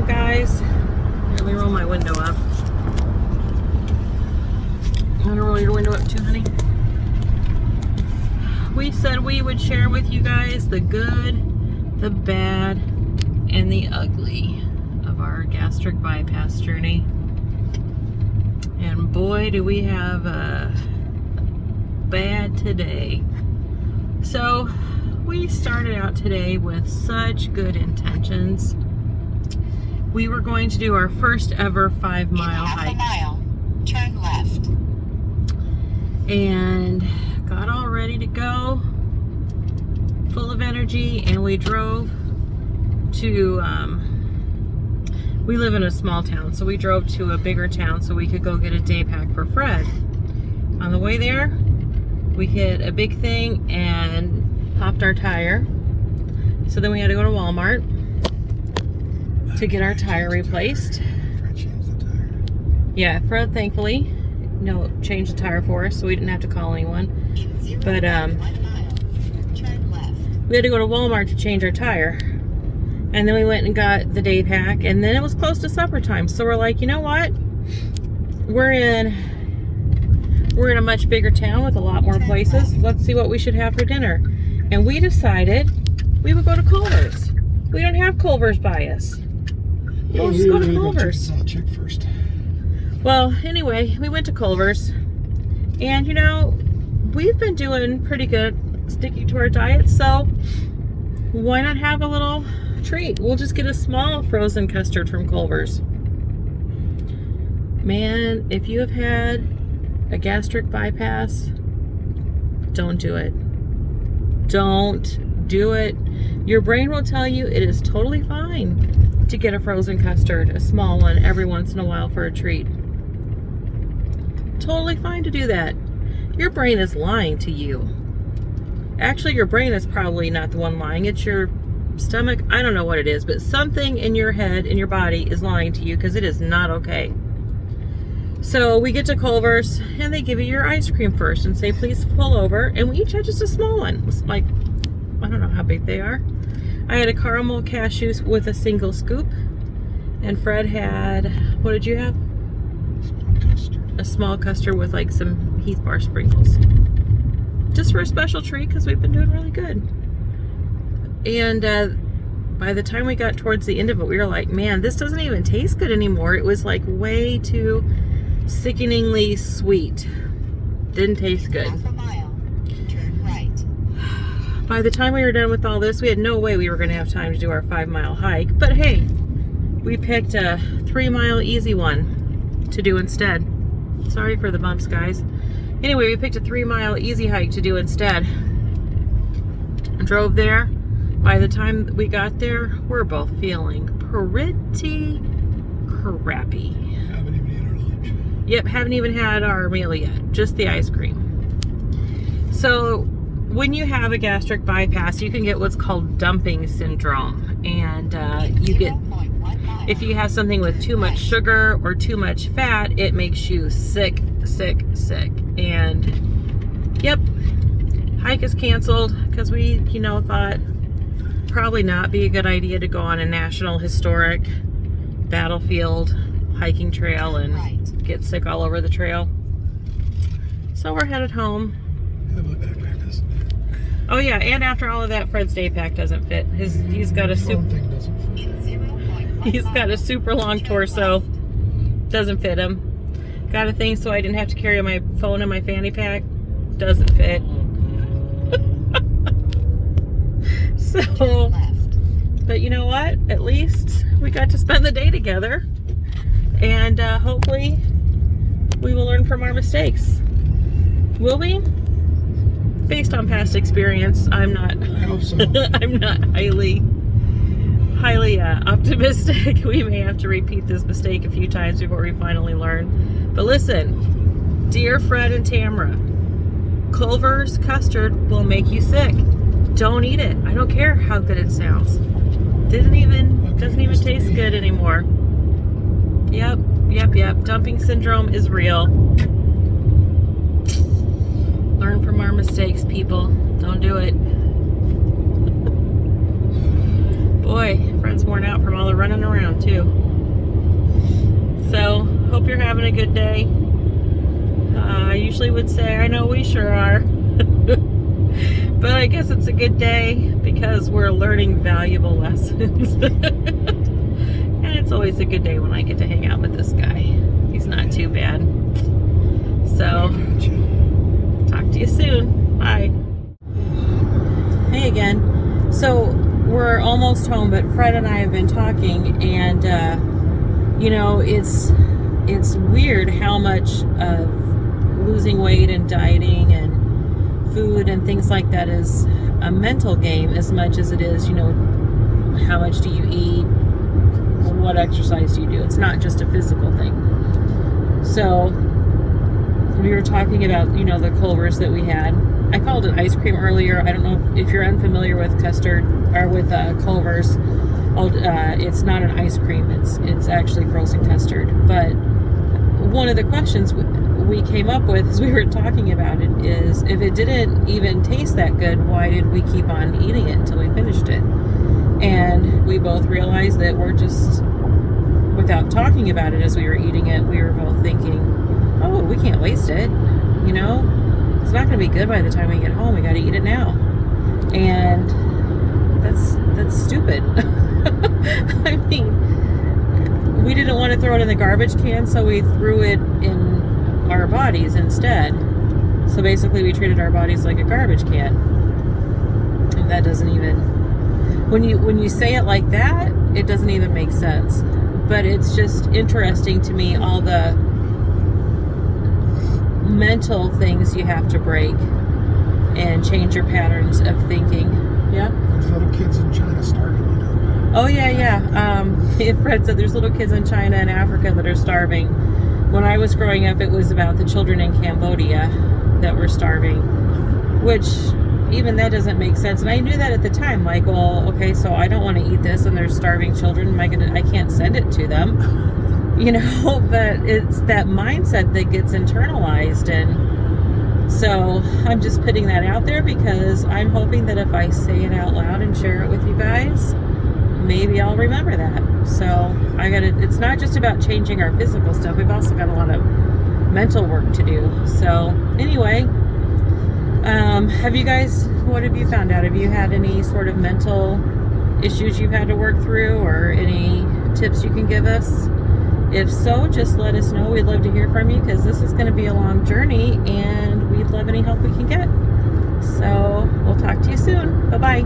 guys. Let me roll my window up. You want to roll your window up too, honey? We said we would share with you guys the good, the bad, and the ugly of our gastric bypass journey. And boy, do we have a bad today. So we started out today with such good intentions. We were going to do our first ever 5-mile hike. In half a mile, turn left. And got all ready to go, full of energy, and we drove to, we live in a small town, so we drove to a bigger town so we could go get a day pack for Fred. On the way there, we hit a big thing and popped our tire. So then we had to go to Walmart to get our tire replaced. Fred changed the tire. Yeah, Fred thankfully changed the tire for us, so we didn't have to call anyone. But we had to go to Walmart to change our tire. And then we went and got the day pack, and then it was close to supper time. So we're like, you know what? We're in a much bigger town with a lot more places. Let's see what we should have for dinner. And we decided we would go to Culver's. We don't have Culver's by us. We'll just go to Culver's. I'll check first. Well, anyway, we went to Culver's, and you know, we've been doing pretty good sticking to our diet, so why not have a little treat? We'll just get a small frozen custard from Culver's. Man, if you have had a gastric bypass, don't do it. Don't do it. Your brain will tell you it is totally fine to get a frozen custard, a small one, every once in a while for a treat. Totally fine to do that. Your brain is lying to you. Actually, your brain is probably not the one lying. It's your stomach. I don't know what it is, but something in your head, in your body, is lying to you because it is not okay. So we get to Culver's, and they give you your ice cream first and say, please pull over. And we each had just a small one. It was like, I don't know how big they are. I had a caramel cashew with a single scoop. And Fred had, what did you have? Custard. A small custard with like some Heath bar sprinkles. Just for a special treat because we've been doing really good. And by the time we got towards the end of it, we were like, man, this doesn't even taste good anymore. It was like way too sickeningly sweet. Didn't taste good. Half a mile, turn right. By the time we were done with all this, we had no way we were going to have time to do our 5-mile hike. But hey, we picked a 3-mile easy one to do instead. Sorry for the bumps, guys. Anyway, we picked a 3-mile easy hike to do instead. Drove there. By the time we got there, we're both feeling pretty crappy. Haven't even eaten our lunch. Yep, haven't even had our meal yet. Just the ice cream. So when you have a gastric bypass, you can get what's called dumping syndrome. And you get, if you have something with too much sugar or too much fat, it makes you sick. And yep, hike is canceled because we, thought probably not be a good idea to go on a national historic battlefield hiking trail and get sick all over the trail. So we're headed home. Yeah, my backpack doesn't fit. Oh yeah, and after all of that, Fred's day pack doesn't fit. He's got a Phone thing doesn't fit. He's got a super long torso. Doesn't fit him. Got a thing so I didn't have to carry my phone in my fanny pack. Doesn't fit. So, but you know what? At least we got to spend the day together. And hopefully we will learn from our mistakes. Will we? Based on past experience, I'm not. I hope so. I'm not highly optimistic. We may have to repeat this mistake a few times before we finally learn. But listen, dear Fred and Tamara, Culver's custard will make you sick. Don't eat it. I don't care how good it sounds. Doesn't even taste good anymore. Yep. Dumping syndrome is real. Learn from our mistakes, people. Don't do it. Boy, Fred's worn out from all the running. running around too. So, hope you're having a good day. I usually would say, I know we sure are. But I guess it's a good day because we're learning valuable lessons. And it's always a good day when I get to hang out with this guy. He's not too bad. So, talk to you soon. Bye. Hey again. So, we're almost home, but Fred and I have been talking, and you know, it's weird how much of losing weight and dieting and food and things like that is a mental game as much as it is, you know, how much do you eat, what exercise do you do. It's not just a physical thing. So we were talking about, you know, the Culvers that we had. I called it ice cream earlier. I don't know if you're unfamiliar with custard or with Culvers. It's not an ice cream. It's actually frozen custard. But one of the questions we came up with as we were talking about it is, if it didn't even taste that good, why did we keep on eating it until we finished it? And we both realized that we're just, without talking about it as we were eating it, we were both thinking, oh, we can't waste it, you know? It's not going to be good by the time we get home. We got to eat it now. And that's stupid. I mean, we didn't want to throw it in the garbage can, so we threw it in our bodies instead. So basically we treated our bodies like a garbage can. And that doesn't even, when you say it like that, it doesn't even make sense. But it's just interesting to me, all the mental things you have to break and change your patterns of thinking. Yeah? There's little kids in China starving, you know. Oh yeah. Fred said there's little kids in China and Africa that are starving. When I was growing up, it was about the children in Cambodia that were starving, which even that doesn't make sense. And I knew that at the time, like, well, okay, so I don't want to eat this and there's starving children. I can't send it to them, you know, but it's that mindset that gets internalized. And so I'm just putting that out there because I'm hoping that if I say it out loud and share it with you guys, maybe I'll remember that. So it's not just about changing our physical stuff. We've also got a lot of mental work to do. So anyway, what have you found out? Have you had any sort of mental issues you've had to work through, or any tips you can give us? If so, just let us know. We'd love to hear from you because this is going to be a long journey and we'd love any help we can get. So we'll talk to you soon. Bye-bye.